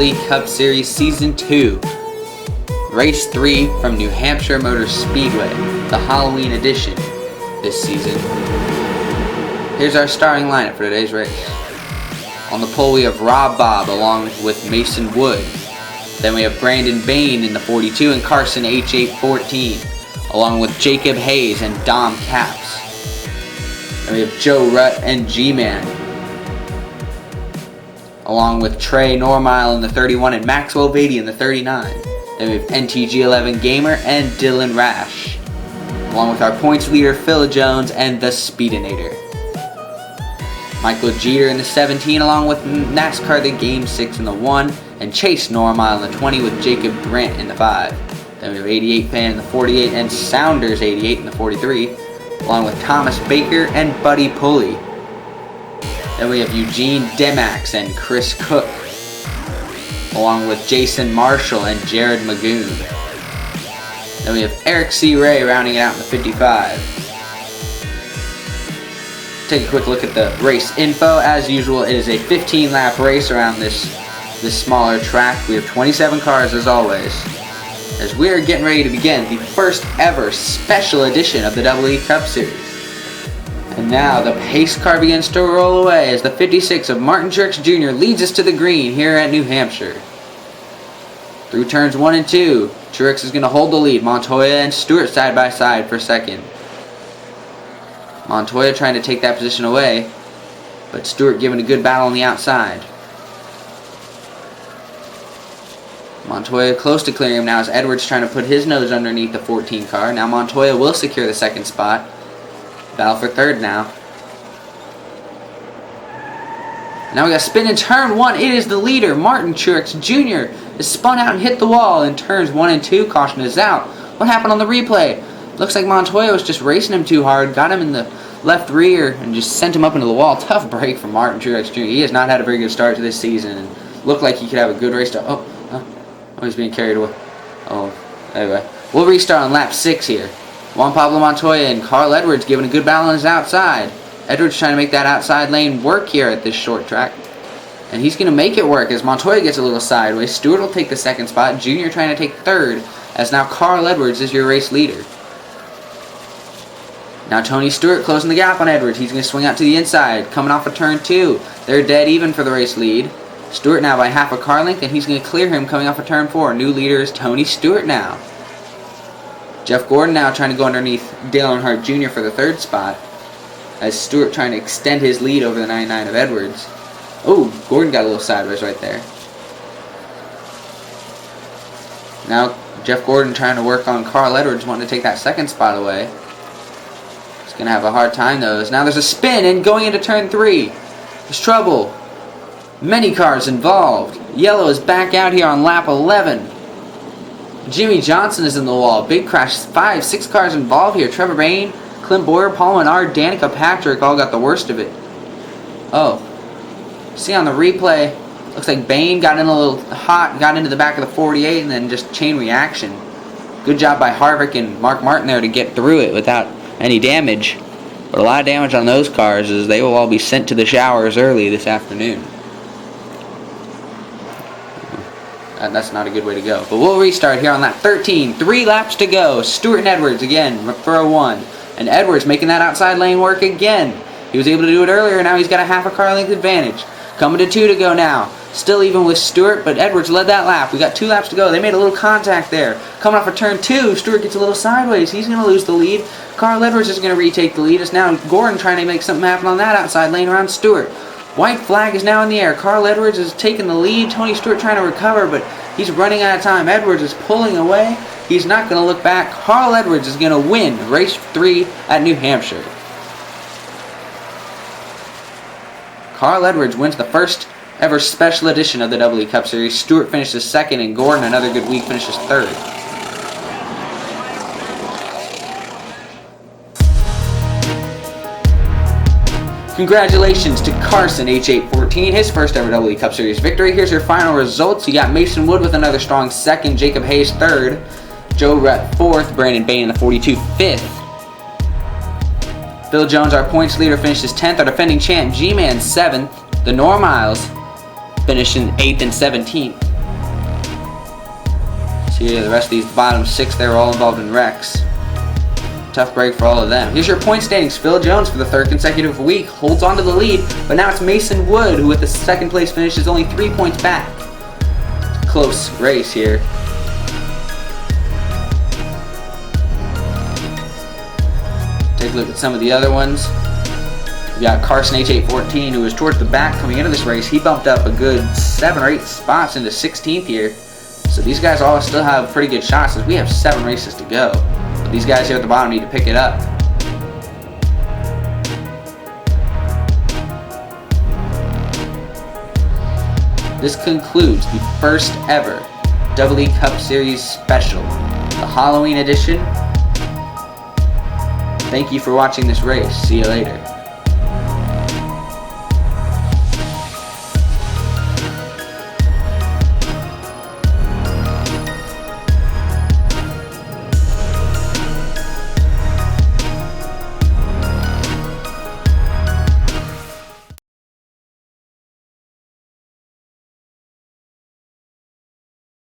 E Cup Series Season 2, Race 3 from New Hampshire Motor Speedway, the Halloween edition this season. Here's our starting lineup for today's race. On the pole we have Rob Bob along with Mason Wood. Then we have Brandon Bain in the 42 and Carson H814 along with Jacob Hayes and Dom Capps. Then we have Joe Rutt and G-Man along with Trey Normile in the 31 and Maxwell Beatty in the 39. Then we have NTG11 Gamer and Dylan Rash along with our points leader Phil Jones and the Speedinator. Michael Jeter in the 17 along with NASCAR the Game 6 in the 1 and Chase Normile in the 20 with Jacob Grant in the 5. Then we have 88 Fan in the 48 and Sounders 88 in the 43 along with Thomas Baker and Buddy Pulley. Then we have Eugene Demax and Chris Cook along with Jason Marshall and Jared Magoon. Then we have Eric C. Ray rounding it out in the 55. Take a quick look at the race info. As usual, it is a 15-lap race around this smaller track. We have 27 cars as always, as we are getting ready to begin the first ever special edition of the E Cup Series. And now the pace car begins to roll away as the 56 of Martin Truex Jr. leads us to the green here at New Hampshire. Through turns 1 and 2, Truex is going to hold the lead. Montoya and Stewart side by side for second. Montoya trying to take that position away, but Stewart giving a good battle on the outside. Montoya close to clearing him now as Edwards trying to put his nose underneath the 14 car. Now Montoya will secure the second spot. Battle for third now. Now we got spin in turn 1. It is the leader, Martin Truex Jr. is spun out and hit the wall in turns 1 and 2. Caution is out. What happened on the replay? Looks like Montoya was just racing him too hard, got him in the left rear, and just sent him up into the wall. Tough break from Martin Truex Jr. He has not had a very good start to this season, and looked like he could have a good race to... Oh, he's being carried away. Oh, anyway. We'll restart on lap 6 here. Juan Pablo Montoya and Carl Edwards giving a good battle on his outside. Edwards trying to make that outside lane work here at this short track. And he's going to make it work as Montoya gets a little sideways. Stewart will take the second spot. Junior trying to take third, as now Carl Edwards is your race leader. Now Tony Stewart closing the gap on Edwards. He's going to swing out to the inside, coming off of turn 2. They're dead even for the race lead. Stewart now by half a car length, and he's going to clear him coming off of turn 4. New leader is Tony Stewart now. Jeff Gordon now trying to go underneath Dale Earnhardt Jr. for the third spot, as Stewart trying to extend his lead over the 99 of Edwards. Oh, Gordon got a little sideways right there. Now Jeff Gordon trying to work on Carl Edwards, wanting to take that second spot away. He's going to have a hard time though, as now there's a spin, and going into turn 3, there's trouble. Many cars involved. Yellow is back out here on lap 11. Jimmy Johnson is in the wall. Big crash. 5-6 cars involved here. Trevor Bain, Clint Boyer, Paul Menard, Danica Patrick all got the worst of it. Oh. See on the replay, looks like Bain got in a little hot, got into the back of the 48, and then just chain reaction. Good job by Harvick and Mark Martin there to get through it without any damage. But a lot of damage on those cars, as they will all be sent to the showers early this afternoon. And that's not a good way to go. But we'll restart here on lap 13. 3 laps to go. Stewart and Edwards again for a 1. And Edwards making that outside lane work again. He was able to do it earlier. Now he's got a half a car length advantage. Coming to 2 to go now. Still even with Stewart, but Edwards led that lap. We got 2 laps to go. They made a little contact there. Coming off of turn 2, Stewart gets a little sideways. He's going to lose the lead. Carl Edwards is going to retake the lead. It's now Gordon trying to make something happen on that outside lane around Stewart. White flag is now in the air. Carl Edwards is taking the lead. Tony Stewart trying to recover, but he's running out of time. Edwards is pulling away. He's not going to look back. Carl Edwards is going to win race 3 at New Hampshire. Carl Edwards wins the first ever special edition of the E Cup Series. Stewart finishes second, and Gordon, another good week, finishes third. Congratulations to Carson H814, his first ever E Cup Series victory. Here's your final results. You got Mason Wood with another strong second, Jacob Hayes third, Joe Rutt fourth, Brandon Bain in the 42 fifth. Phil Jones, our points leader, finishes 10th. Our defending champ G-Man 7th. The Normiles finishing 8th and 17th. See the rest of these bottom 6, they were all involved in wrecks. Tough break for all of them. Here's your point standings. Phil Jones for the 3rd consecutive week holds on to the lead, but now it's Mason Wood who with the 2nd place finish is only 3 points back. It's a close race here. Take a look at some of the other ones. We got Carson H814 who was towards the back coming into this race. He bumped up a good 7 or 8 spots into 16th here. So these guys all still have pretty good shots as we have 7 races to go. But these guys here at the bottom need to pick it up. This concludes the first ever E Cup Series special, the Halloween edition. Thank you for watching this race. See you later.